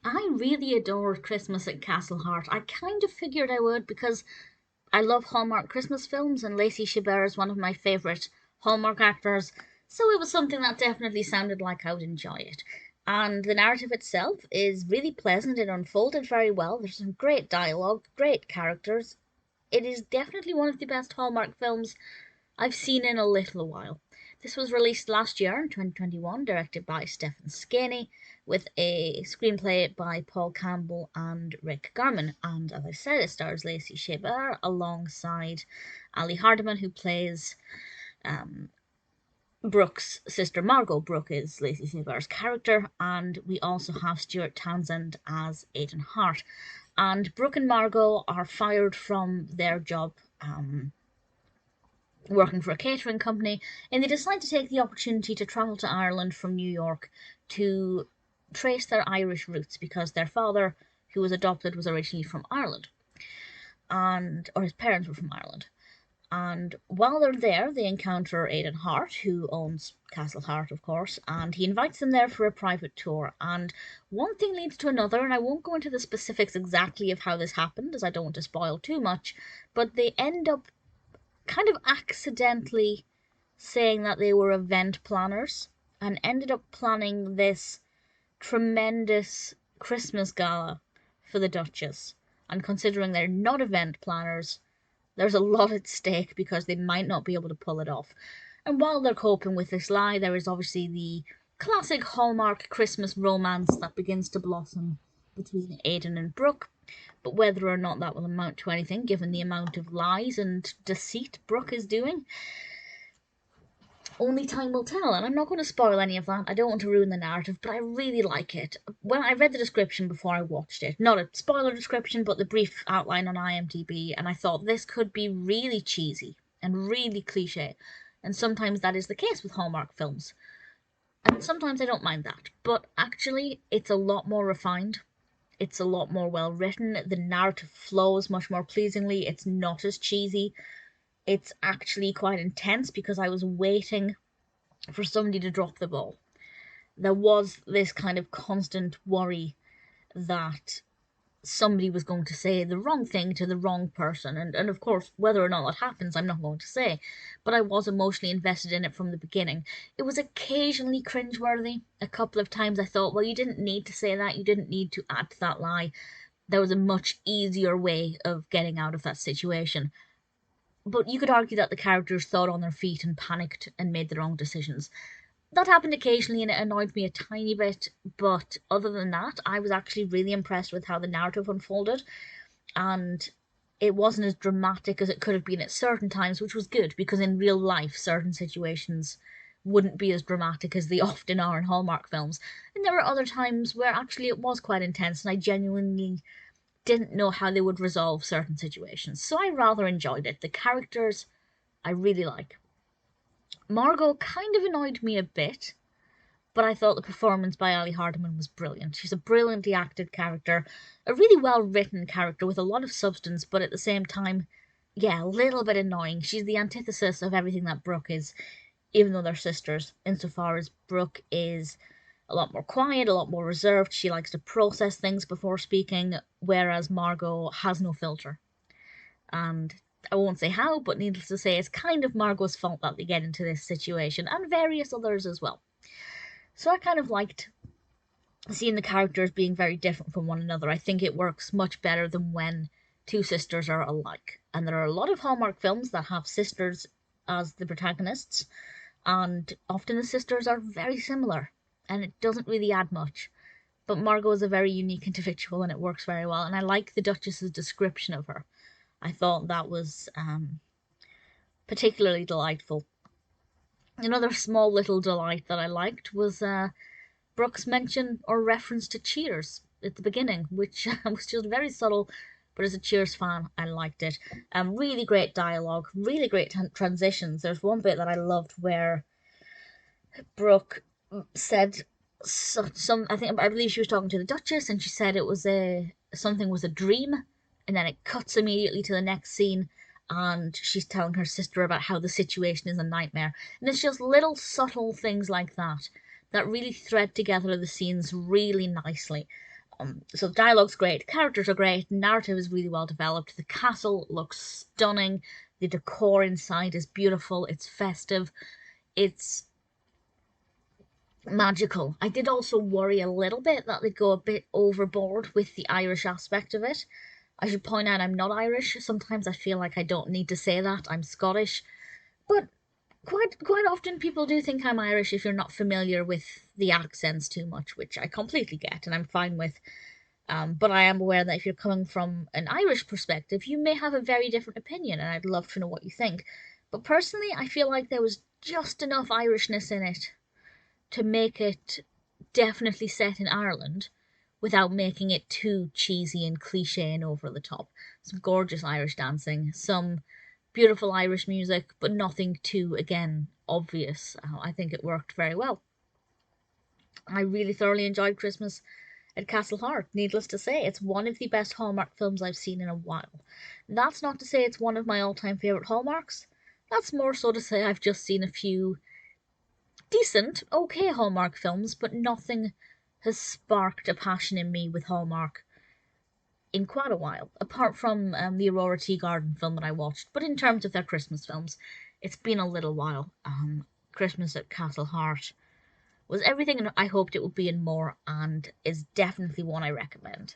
I really adored Christmas at Castle Hart. I kind of figured I would because I love Hallmark Christmas films, and Lacey Chabert is one of my favourite Hallmark actors, so it was something that definitely sounded like I would enjoy it. And the narrative itself is really pleasant, it unfolded very well, there's some great dialogue, great characters. It is definitely one of the best Hallmark films I've seen in a little while. This was released last year in 2021, directed by Stefan Scaini, with a screenplay by Paul Campbell and Rick Garman. And as I said, it stars Lacey Chabert alongside Ali Hardiman, who plays Brooke's sister Margot. Brooke is Lacey Chabert's character, and we also have Stuart Townsend as Aiden Hart. And Brooke and Margot are fired from their job working for a catering company, and they decide to take the opportunity to travel to Ireland from New York to trace their Irish roots, because their father, who was adopted, was originally from Ireland, or his parents were from Ireland. And while they're there, they encounter Aiden Hart, who owns Castle Hart, of course, and he invites them there for a private tour. And one thing leads to another, and I won't go into the specifics exactly of how this happened, as I don't want to spoil too much, but they end up kind of accidentally saying that they were event planners and ended up planning this tremendous Christmas gala for the Duchess. And considering they're not event planners, there's a lot at stake because they might not be able to pull it off. And while they're coping with this lie, there is obviously the classic Hallmark Christmas romance that begins to blossom between Aiden and Brooke. But whether or not that will amount to anything, given the amount of lies and deceit Brooke is doing, only time will tell. And I'm not going to spoil any of that. I don't want to ruin the narrative, but I really like it. When I read the description before I watched it, not a spoiler description, but the brief outline on IMDb, and I thought this could be really cheesy and really cliche. And sometimes that is the case with Hallmark films. And sometimes I don't mind that. But actually, it's a lot more refined. It's a lot more well written. The narrative flows much more pleasingly. It's not as cheesy. It's actually quite intense because I was waiting for somebody to drop the ball. There was this kind of constant worry that somebody was going to say the wrong thing to the wrong person. And of course, whether or not that happens, I'm not going to say. But I was emotionally invested in it from the beginning. It was occasionally cringeworthy. A couple of times I thought, well, you didn't need to say that. You didn't need to add to that lie. There was a much easier way of getting out of that situation. But you could argue that the characters thought on their feet and panicked and made the wrong decisions. That happened occasionally and it annoyed me a tiny bit, but other than that, I was actually really impressed with how the narrative unfolded, and it wasn't as dramatic as it could have been at certain times, which was good, because in real life, certain situations wouldn't be as dramatic as they often are in Hallmark films. And there were other times where actually it was quite intense, and I genuinely didn't know how they would resolve certain situations. So I rather enjoyed it. The characters I really like. Margot kind of annoyed me a bit, but I thought the performance by Ali Hardiman was brilliant. She's a brilliantly acted character, a really well-written character with a lot of substance, but at the same time, yeah, a little bit annoying. She's the antithesis of everything that Brooke is, even though they're sisters, insofar as Brooke is a lot more quiet, a lot more reserved. She likes to process things before speaking, whereas Margot has no filter. And I won't say how, but needless to say, it's kind of Margot's fault that they get into this situation, and various others as well. So I kind of liked seeing the characters being very different from one another. I think it works much better than when two sisters are alike. And there are a lot of Hallmark films that have sisters as the protagonists, and often the sisters are very similar, and it doesn't really add much. But Margot is a very unique individual, and it works very well, and I like the Duchess's description of her. I thought that was particularly delightful. Another small little delight that I liked was Brooke's mention or reference to Cheers at the beginning, which was just very subtle, but as a Cheers fan, I liked it. Really great dialogue, really great transitions. There's one bit that I loved where Brooke said I believe she was talking to the Duchess, and she said it was something was a dream, and then it cuts immediately to the next scene, and she's telling her sister about how the situation is a nightmare. And it's just little subtle things like that that really thread together the scenes really nicely. So the dialogue's great, characters are great, narrative is really well developed, the castle looks stunning, the decor inside is beautiful, it's festive, it's magical. I did also worry a little bit that they'd go a bit overboard with the Irish aspect of it. I should point out I'm not Irish. Sometimes I feel like I don't need to say that. I'm Scottish. But quite often people do think I'm Irish if you're not familiar with the accents too much, which I completely get and I'm fine with. But I am aware that if you're coming from an Irish perspective, you may have a very different opinion, and I'd love to know what you think. But personally, I feel like there was just enough Irishness in it to make it definitely set in Ireland without making it too cheesy and cliche and over the top. Some gorgeous Irish dancing, some beautiful Irish music, but nothing too, again, obvious. I think it worked very well. I really thoroughly enjoyed Christmas at Castle Hart. Needless to say, it's one of the best Hallmark films I've seen in a while. That's not to say it's one of my all-time favourite Hallmarks. That's more so to say I've just seen a few decent, okay Hallmark films, but nothing has sparked a passion in me with Hallmark in quite a while, apart from the Aurora Teagarden film that I watched. But in terms of their Christmas films, it's been a little while. Christmas at Castle Hart was everything I hoped it would be and more, and is definitely one I recommend.